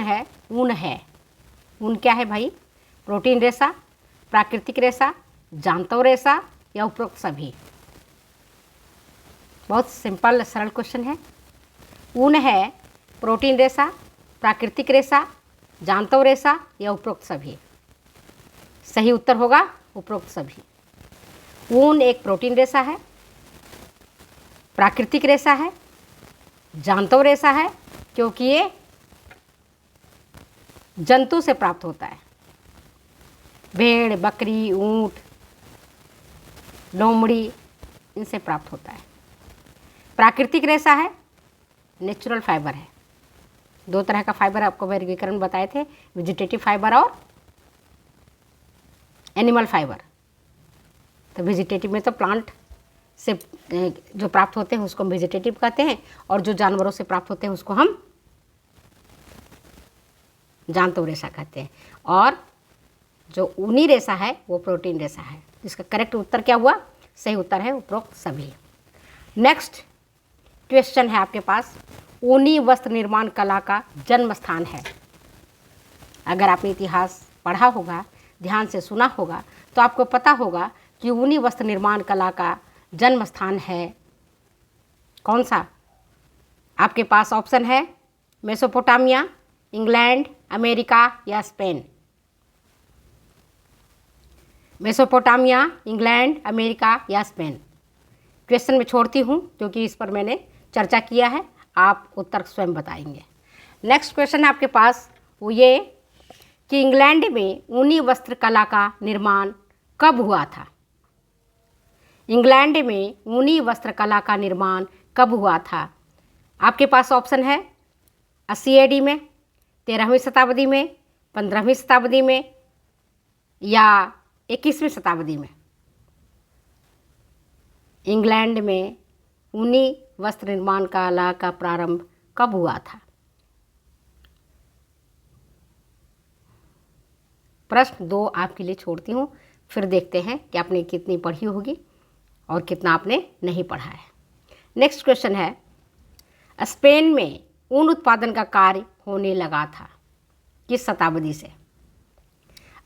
है ऊन है। ऊन क्या है भाई? प्रोटीन रेशा, प्राकृतिक रेशा, जांतव रेशा या उपरोक्त सभी? बहुत सिंपल सरल क्वेश्चन है। ऊन है प्रोटीन रेशा, प्राकृतिक रेशा, जांतव रेशा या उपरोक्त सभी? सही उत्तर होगा उपरोक्त सभी। ऊन एक प्रोटीन रेशा है, प्राकृतिक रेशा है, जांतव रेशा है, क्योंकि ये जंतु से प्राप्त होता है। भेड़, बकरी, ऊंट, लोमड़ी, इनसे प्राप्त होता है। प्राकृतिक रेशा है, नेचुरल फाइबर है। दो तरह का फाइबर आपको वर्गीकरण बताए थे, वेजिटेटिव फाइबर और एनिमल फाइबर। तो वेजिटेटिव में तो प्लांट से जो प्राप्त होते हैं उसको हम वेजिटेटिव कहते हैं, और जो जानवरों से प्राप्त होते हैं उसको हम जांतव रेशा कहते हैं। और जो ऊनी रेशा है वो प्रोटीन रेशा है। इसका करेक्ट उत्तर क्या हुआ? सही उत्तर है उपरोक्त सभी। नेक्स्ट क्वेश्चन है आपके पास, ऊनी वस्त्र निर्माण कला का जन्म स्थान है। अगर आपने इतिहास पढ़ा होगा, ध्यान से सुना होगा, तो आपको पता होगा कि ऊनी वस्त्र निर्माण कला का जन्म स्थान है कौन सा? आपके पास ऑप्शन है मेसोपोटामिया, इंग्लैंड, अमेरिका या स्पेन। मेसोपोटामिया, इंग्लैंड, अमेरिका या स्पेन। क्वेश्चन में छोड़ती हूँ क्योंकि इस पर मैंने चर्चा किया है, आप उत्तर स्वयं बताएंगे। नेक्स्ट क्वेश्चन है आपके पास वो ये कि इंग्लैंड में ऊनी वस्त्र कला का निर्माण कब हुआ था? इंग्लैंड में ऊनी वस्त्र कला का निर्माण कब हुआ था? आपके पास ऑप्शन है 80 AD में, 13वीं शताब्दी में, 15वीं शताब्दी में या 21वीं शताब्दी में। इंग्लैंड में ऊनी वस्त्र निर्माण कला का प्रारंभ कब हुआ था? प्रश्न 2 आपके लिए छोड़ती हूँ, फिर देखते हैं कि आपने कितनी पढ़ी होगी और कितना आपने नहीं पढ़ा है। नेक्स्ट क्वेश्चन है, स्पेन में ऊन उत्पादन का कार्य होने लगा था किस शताब्दी से?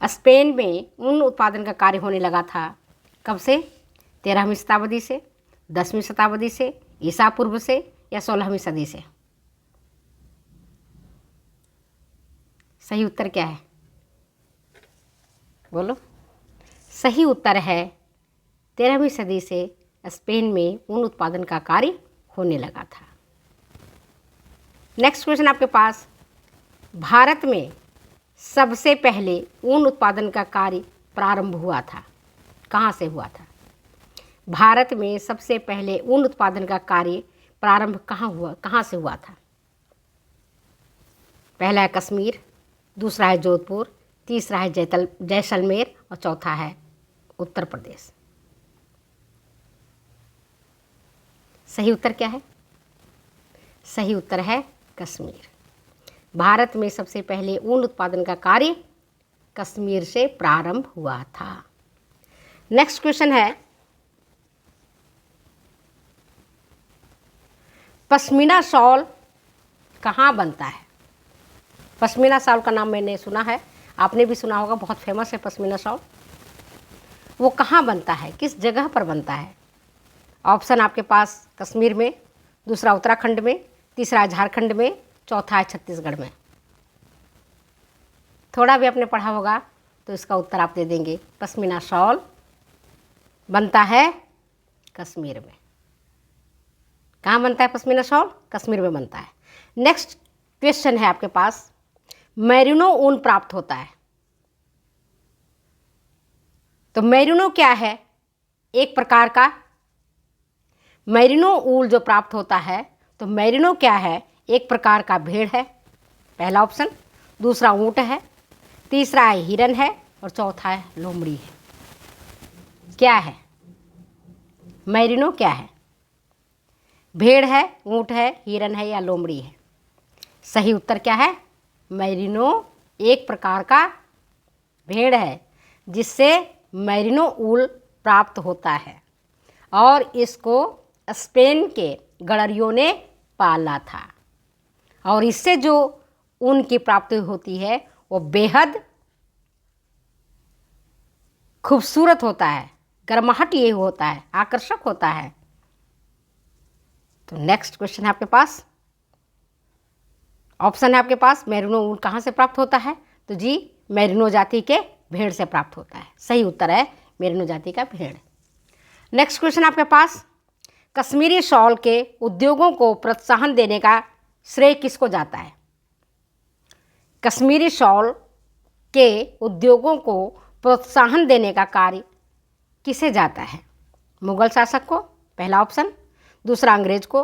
स्पेन में ऊन उत्पादन का कार्य होने लगा था कब से? 13वीं शताब्दी से, 10वीं शताब्दी से, ईसा पूर्व से या 16वीं सदी से? सही उत्तर क्या है? बोलो। सही उत्तर है 13वीं सदी से स्पेन में ऊन उत्पादन का कार्य होने लगा था। नेक्स्ट क्वेश्चन आपके पास, भारत में सबसे पहले ऊन उत्पादन का कार्य प्रारंभ हुआ था, कहाँ से हुआ था? भारत में सबसे पहले ऊन उत्पादन का कार्य प्रारंभ कहाँ से हुआ था? पहला है कश्मीर, दूसरा है जोधपुर, तीसरा है जैसलमेर और चौथा है उत्तर प्रदेश। सही उत्तर क्या है? सही उत्तर है कश्मीर। भारत में सबसे पहले ऊन उत्पादन का कार्य कश्मीर से प्रारंभ हुआ था। नेक्स्ट क्वेश्चन है, पश्मीना शॉल कहाँ बनता है? पश्मीना शॉल का नाम मैंने सुना है, आपने भी सुना होगा, बहुत फेमस है पश्मीना शॉल। वो कहाँ बनता है, किस जगह पर बनता है? ऑप्शन आपके पास कश्मीर में, दूसरा उत्तराखंड में, तीसरा झारखंड में, चौथा है छत्तीसगढ़ में। थोड़ा भी आपने पढ़ा होगा तो इसका उत्तर आप दे देंगे, पश्मीना शॉल बनता है कश्मीर में। कहाँ बनता है पश्मीना शॉल? कश्मीर में बनता है। नेक्स्ट क्वेश्चन है आपके पास, मेरिनो ऊन प्राप्त होता है, तो मेरिनो क्या है? एक प्रकार का मेरिनो ऊल जो प्राप्त होता है, तो मेरिनो क्या है? एक प्रकार का भेड़ है, पहला ऑप्शन। दूसरा ऊँट है, तीसरा है हिरन है और चौथा है लोमड़ी है। क्या है मेरिनो? क्या है? भेड़ है, ऊँट है, हिरन है या लोमड़ी है? सही उत्तर क्या है? मेरिनो एक प्रकार का भेड़ है जिससे मेरिनो ऊल प्राप्त होता है और इसको स्पेन के गड़रियों ने पाला था और इससे जो ऊन की प्राप्ति होती है वो बेहद खूबसूरत होता है, गर्माहट ये होता है, आकर्षक होता है। तो नेक्स्ट क्वेश्चन है आपके पास, ऑप्शन है आपके पास मेरिनो ऊन कहाँ से प्राप्त होता है? तो जी मेरिनो जाति के भेड़ से प्राप्त होता है। सही उत्तर है मेरिनो जाति का भेड़। नेक्स्ट क्वेश्चन आपके पास, कश्मीरी शॉल के उद्योगों को प्रोत्साहन देने का श्रेय किसको जाता है? कश्मीरी शॉल के उद्योगों को प्रोत्साहन देने का कार्य किसे जाता है? मुगल शासक को, पहला ऑप्शन, दूसरा अंग्रेज को,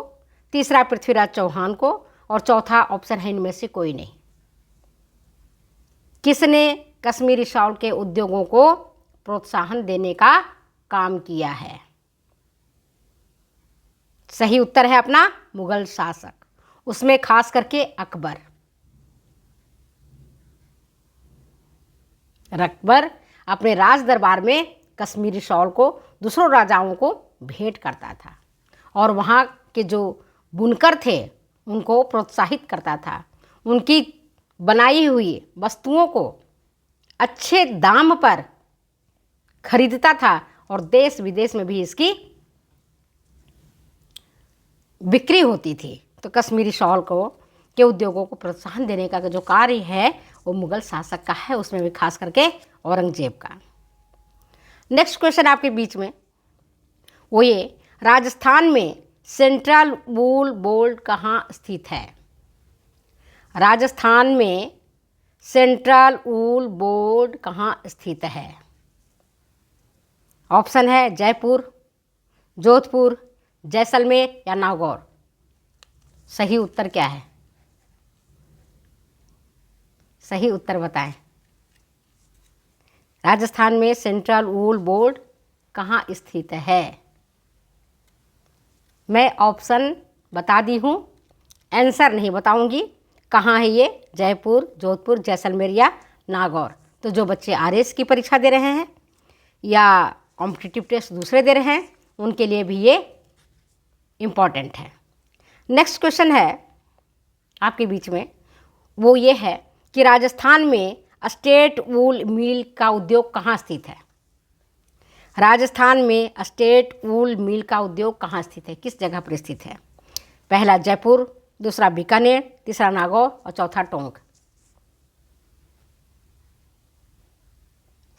तीसरा पृथ्वीराज चौहान को, और चौथा ऑप्शन है इनमें से कोई नहीं। किसने कश्मीरी शॉल के उद्योगों को प्रोत्साहन देने का काम किया है? सही उत्तर है अपना मुगल शासक, उसमें खास करके अकबर। अकबर अपने राज दरबार में कश्मीरी शॉल को दूसरों राजाओं को भेंट करता था और वहाँ के जो बुनकर थे उनको प्रोत्साहित करता था, उनकी बनाई हुई वस्तुओं को अच्छे दाम पर खरीदता था और देश विदेश में भी इसकी बिक्री होती थी। तो कश्मीरी शॉल को के उद्योगों को प्रोत्साहन देने का जो कार्य है वो मुगल शासक का है, उसमें भी खास करके औरंगजेब का। नेक्स्ट क्वेश्चन आपके बीच में वो ये, राजस्थान में सेंट्रल वूल बोर्ड कहाँ स्थित है? राजस्थान में सेंट्रल वूल बोर्ड कहाँ स्थित है? ऑप्शन है जयपुर, जोधपुर, जैसलमेर या नागौर। सही उत्तर क्या है? सही उत्तर बताएं। राजस्थान में सेंट्रल वूल बोर्ड कहाँ स्थित है? मैं ऑप्शन बता दी हूँ, आंसर नहीं बताऊंगी। कहाँ है ये? जयपुर, जोधपुर, जैसलमेर या नागौर। तो जो बच्चे आरएस की परीक्षा दे रहे हैं या कॉम्पिटिटिव टेस्ट दूसरे दे रहे हैं उनके लिए भी ये इम्पॉर्टेंट है। नेक्स्ट क्वेश्चन है आपके बीच में वो ये है कि राजस्थान में स्टेट वूल मिल का उद्योग कहाँ स्थित है? राजस्थान में स्टेट वूल मिल का उद्योग कहाँ स्थित है, किस जगह पर स्थित है? पहला जयपुर, दूसरा बीकानेर, तीसरा नागौर और चौथा टोंक।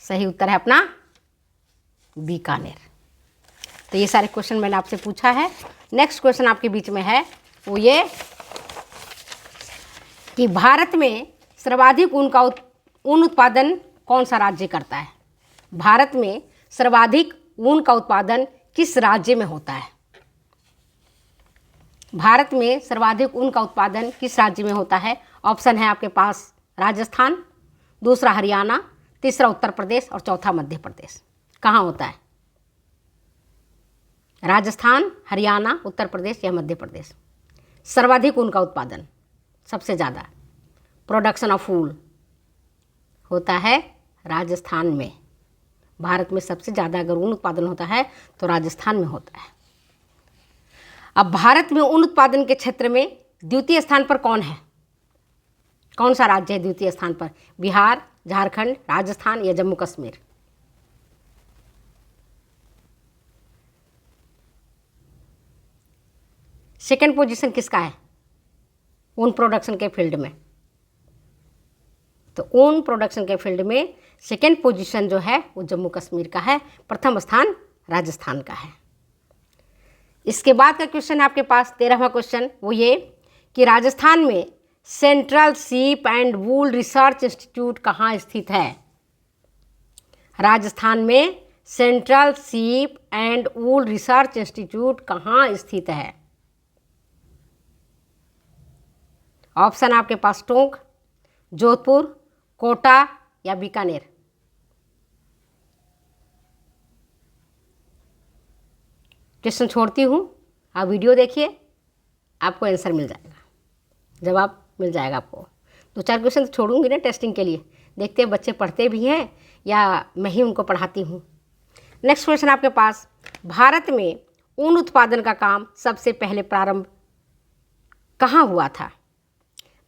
सही उत्तर है अपना बीकानेर। तो ये सारे क्वेश्चन मैंने आपसे पूछा है। नेक्स्ट क्वेश्चन आपके बीच में है वो ये कि भारत में सर्वाधिक ऊन उत्पादन कौन सा राज्य करता है? भारत में सर्वाधिक ऊन का उत्पादन किस राज्य में होता है? भारत में सर्वाधिक ऊन का उत्पादन किस राज्य में होता है? ऑप्शन है आपके पास राजस्थान, दूसरा हरियाणा, तीसरा उत्तर प्रदेश और चौथा मध्य प्रदेश। कहाँ होता है? राजस्थान, हरियाणा, उत्तर प्रदेश या मध्य प्रदेश। सर्वाधिक ऊन का उत्पादन, सबसे ज़्यादा प्रोडक्शन ऑफ वूल होता है राजस्थान में। भारत में सबसे ज़्यादा अगर ऊन उत्पादन होता है तो राजस्थान में होता है। अब भारत में ऊन उत्पादन के क्षेत्र में द्वितीय स्थान पर कौन है? कौन सा राज्य है द्वितीय स्थान पर? बिहार, झारखंड, राजस्थान या जम्मू कश्मीर? सेकेंड पोजीशन किसका है ऊन प्रोडक्शन के फील्ड में? तो ऊन प्रोडक्शन के फील्ड में सेकेंड पोजीशन जो है वो जम्मू कश्मीर का है, प्रथम स्थान राजस्थान का है। इसके बाद का क्वेश्चन है आपके पास 13वां क्वेश्चन वो ये कि राजस्थान में central sheep and wool research institute कहाँ स्थित है? राजस्थान में central sheep and wool research institute कहाँ स्थित है? ऑप्शन आपके पास टोंक, जोधपुर, कोटा या बीकानेर। क्वेश्चन छोड़ती हूँ, आप वीडियो देखिए, आपको आंसर मिल जाएगा, जवाब मिल जाएगा आपको। 2-4 क्वेश्चन तो छोड़ूंगी ना टेस्टिंग के लिए, देखते हैं बच्चे पढ़ते भी हैं या मैं ही उनको पढ़ाती हूँ। नेक्स्ट क्वेश्चन आपके पास, भारत में ऊन उत्पादन का काम सबसे पहले प्रारंभ कहाँ हुआ था?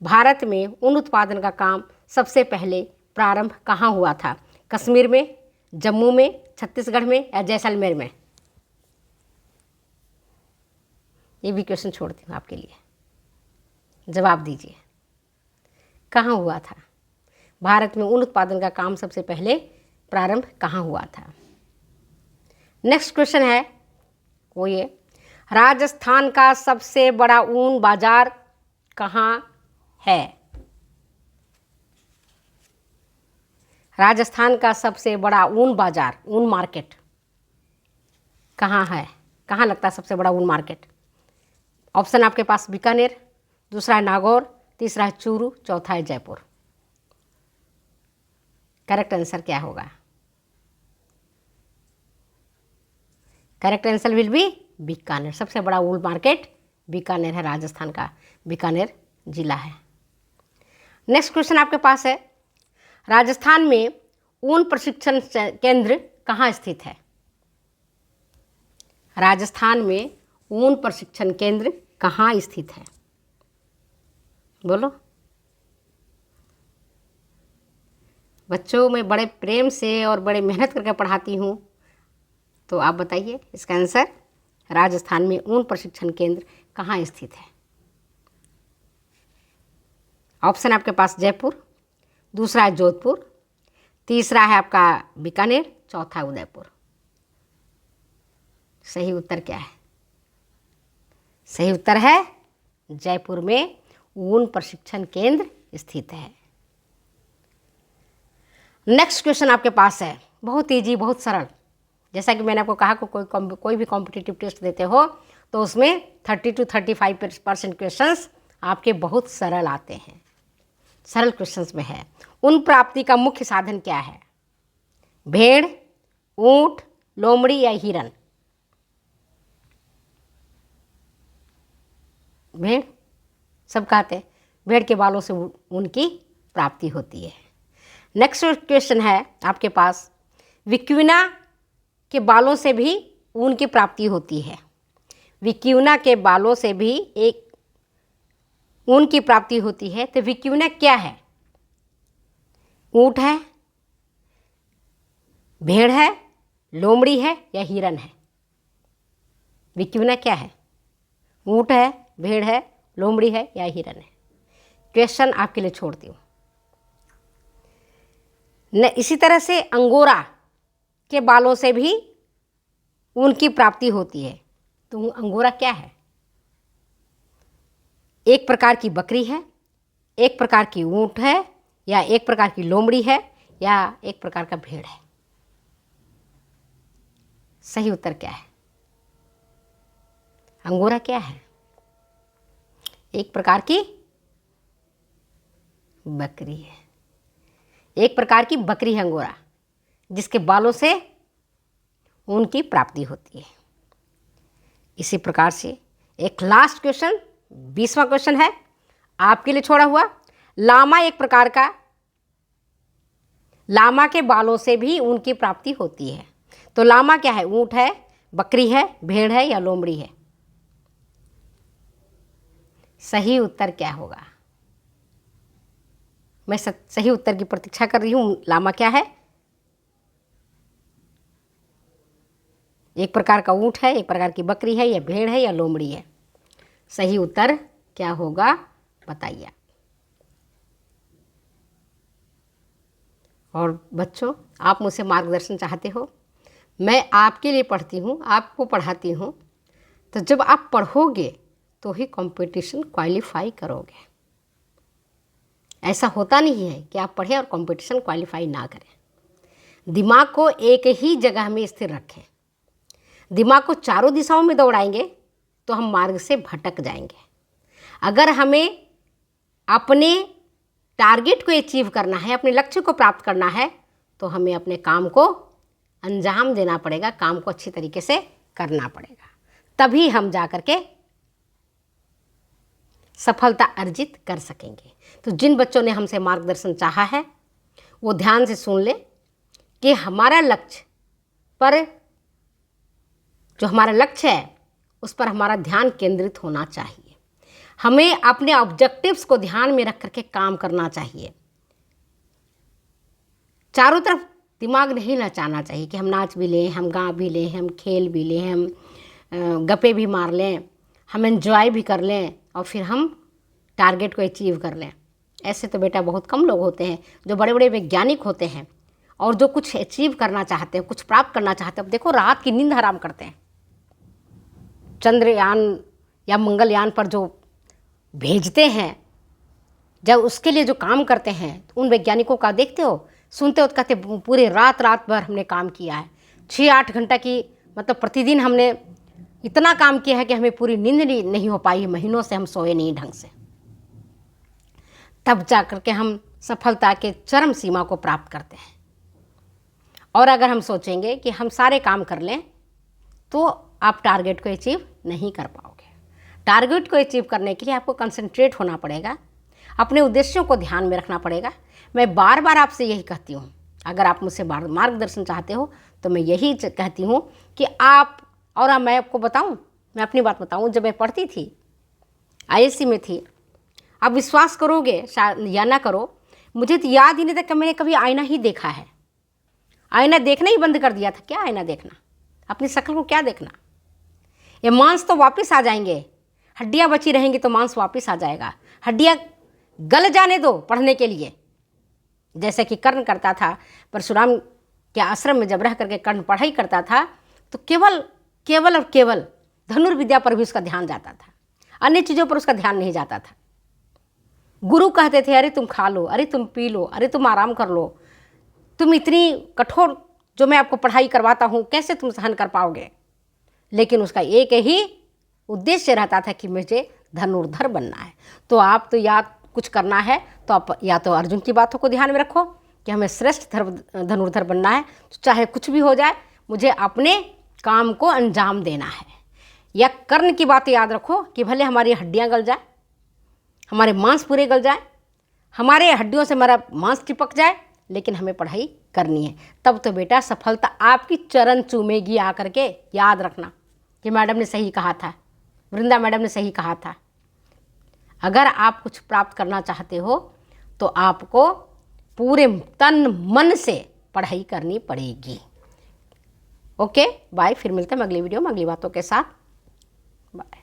भारत में ऊन उत्पादन का काम सबसे पहले प्रारंभ कहाँ हुआ था? कश्मीर में, जम्मू में, छत्तीसगढ़ में या जैसलमेर में? ये भी क्वेश्चन छोड़ती हूँ आपके लिए, जवाब दीजिए। कहाँ हुआ था? भारत में ऊन उत्पादन का काम सबसे पहले प्रारंभ कहाँ हुआ था? नेक्स्ट क्वेश्चन है वो ये, राजस्थान का सबसे बड़ा ऊन बाजार कहाँ है? राजस्थान का सबसे बड़ा ऊन बाजार, ऊन मार्केट कहाँ है? कहाँ लगता है सबसे बड़ा ऊन मार्केट? ऑप्शन आपके पास बीकानेर, दूसरा है नागौर, तीसरा है चूरू, चौथा है जयपुर। करेक्ट आंसर क्या होगा? Correct answer will be Bikaner. सबसे बड़ा ऊन मार्केट बीकानेर है, राजस्थान का बीकानेर जिला है। नेक्स्ट क्वेश्चन आपके पास है, राजस्थान में ऊन प्रशिक्षण केंद्र कहाँ स्थित है? राजस्थान में ऊन प्रशिक्षण केंद्र कहाँ स्थित है? बोलो बच्चों, मैं बड़े प्रेम से और बड़े मेहनत करके पढ़ाती हूँ, तो आप बताइए इसका आंसर। राजस्थान में ऊन प्रशिक्षण केंद्र कहाँ स्थित है? ऑप्शन आपके पास जयपुर, दूसरा है जोधपुर, तीसरा है आपका बीकानेर, चौथा उदयपुर। सही उत्तर क्या है? सही उत्तर है जयपुर में ऊन प्रशिक्षण केंद्र स्थित है। नेक्स्ट क्वेश्चन आपके पास है, बहुत ईजी, बहुत सरल। जैसा कि मैंने आपको कहा कि कोई भी कॉम्पिटिटिव टेस्ट देते हो तो उसमें 30 to 35% क्वेश्चंस आपके बहुत सरल आते हैं। सरल क्वेश्चंस में है, ऊन प्राप्ति का मुख्य साधन क्या है? भेड़, ऊंट, लोमड़ी या हिरन? भेड़, सब कहते हैं भेड़ के बालों से ऊन की प्राप्ति होती है। नेक्स्ट क्वेश्चन है आपके पास, विक्यूना के बालों से भी ऊन की प्राप्ति होती है। विक्यूना के बालों से भी एक ऊन की प्राप्ति होती है, तो विक्यूना क्या है? ऊंट है, भेड़ है, लोमड़ी है या हिरन है? विक्यूना क्या है? ऊंट है, भेड़ है, लोमड़ी है या हिरन है? क्वेश्चन आपके लिए छोड़ती हूँ। इसी तरह से अंगोरा के बालों से भी ऊन की प्राप्ति होती है, तो अंगोरा क्या है? एक प्रकार की बकरी है, एक प्रकार की ऊंट है, या एक प्रकार की लोमड़ी है, या एक प्रकार का भेड़ है? सही उत्तर क्या है? अंगोरा क्या है? एक प्रकार की बकरी है। एक प्रकार की बकरी है अंगोरा, जिसके बालों से ऊन की प्राप्ति होती है। इसी प्रकार से एक लास्ट क्वेश्चन, 20वां क्वेश्चन है आपके लिए छोड़ा हुआ, लामा एक प्रकार का, लामा के बालों से भी ऊन की प्राप्ति होती है, तो लामा क्या है? ऊंट है, बकरी है, भेड़ है या लोमड़ी है? सही उत्तर क्या होगा? मैं सही उत्तर की प्रतीक्षा कर रही हूँ। लामा क्या है? एक प्रकार का ऊंट है, एक प्रकार की बकरी है, या भेड़ है या लोमड़ी है? सही उत्तर क्या होगा बताइए। और बच्चों, आप मुझसे मार्गदर्शन चाहते हो, मैं आपके लिए पढ़ती हूँ, आपको पढ़ाती हूँ, तो जब आप पढ़ोगे तो ही कंपटीशन क्वालिफाई करोगे। ऐसा होता नहीं है कि आप पढ़ें और कंपटीशन क्वालिफाई ना करें। दिमाग को एक ही जगह में स्थिर रखें। दिमाग को चारों दिशाओं में दौड़ाएंगे तो हम मार्ग से भटक जाएंगे। अगर हमें अपने टारगेट को अचीव करना है, अपने लक्ष्य को प्राप्त करना है, तो हमें अपने काम को अंजाम देना पड़ेगा, काम को अच्छी तरीके से करना पड़ेगा, तभी हम जा कर के सफलता अर्जित कर सकेंगे। तो जिन बच्चों ने हमसे मार्गदर्शन चाहा है वो ध्यान से सुन ले कि हमारा लक्ष्य पर, जो हमारा लक्ष्य है उस पर हमारा ध्यान केंद्रित होना चाहिए। हमें अपने ऑब्जेक्टिव्स को ध्यान में रख करके काम करना चाहिए। चारों तरफ दिमाग नहीं नचाना चाहिए कि हम नाच भी लें, हम गा भी लें, हम खेल भी लें, हम गप्पे भी मार लें, हम एंजॉय भी कर लें और फिर हम टारगेट को अचीव कर लें। ऐसे तो बेटा बहुत कम लोग होते हैं जो बड़े बड़े वैज्ञानिक होते हैं और जो कुछ अचीव करना चाहते हैं, कुछ प्राप्त करना चाहते हैं। अब देखो रात की नींद हराम करते हैं। चंद्रयान या मंगलयान पर जो भेजते हैं, जब उसके लिए जो काम करते हैं, तो उन वैज्ञानिकों का देखते हो, सुनते हो तो कहते पूरे रात भर हमने काम किया है, 6-8 घंटा की, मतलब प्रतिदिन हमने इतना काम किया है कि हमें पूरी नींद नहीं हो पाई, महीनों से हम सोए नहीं ढंग से। तब जा कर के हम सफलता के चरम सीमा को प्राप्त करते हैं। और अगर हम सोचेंगे कि हम सारे काम कर लें तो आप टारगेट को अचीव नहीं कर पाओगे। टारगेट को अचीव करने के लिए आपको कंसंट्रेट होना पड़ेगा, अपने उद्देश्यों को ध्यान में रखना पड़ेगा। मैं बार बार आपसे यही कहती हूँ, अगर आप मुझसे मार्गदर्शन चाहते हो तो मैं यही कहती हूँ कि आप, और मैं आपको बताऊँ, मैं अपनी बात बताऊँ, जब मैं पढ़ती थी, आईएससी में थी, आप विश्वास करोगे या ना करो, मुझे तो याद ही नहीं था कि मैंने कभी आईना ही देखा है। आईना देखना ही बंद कर दिया था। क्या आईना देखना, अपनी शक्ल को क्या देखना। ये मांस तो वापस आ जाएंगे, हड्डियां बची रहेंगी तो मांस वापस आ जाएगा। हड्डियां गल जाने दो पढ़ने के लिए। जैसे कि कर्ण करता था, परशुराम के आश्रम में जब रह करके कर्ण पढ़ाई करता था तो केवल और केवल धनुर्विद्या पर भी उसका ध्यान जाता था, अन्य चीज़ों पर उसका ध्यान नहीं जाता था। गुरु कहते थे अरे तुम खा लो, अरे तुम पी लो, अरे तुम आराम कर लो, तुम इतनी कठोर जो मैं आपको पढ़ाई करवाता हूँ कैसे तुम सहन कर पाओगे। लेकिन उसका एक ही उद्देश्य रहता था कि मुझे धनुर्धर बनना है। तो आप तो या कुछ करना है तो आप या तो अर्जुन की बातों को ध्यान में रखो कि हमें श्रेष्ठ धनुर्धर बनना है, तो चाहे कुछ भी हो जाए मुझे अपने काम को अंजाम देना है। या कर्ण की बात याद रखो कि भले हमारी हड्डियाँ गल जाए, हमारे मांस पूरे गल जाए, हमारे हड्डियों से हमारा मांस चिपक जाए, लेकिन हमें पढ़ाई करनी है। तब तो बेटा सफलता आपकी चरण चूमेगी आकर के। याद रखना कि मैडम ने सही कहा था, वृंदा मैडम ने सही कहा था। अगर आप कुछ प्राप्त करना चाहते हो तो आपको पूरे तन मन से पढ़ाई करनी पड़ेगी। ओके बाय, फिर मिलते हैं अगली वीडियो में अगली बातों के साथ। बाय।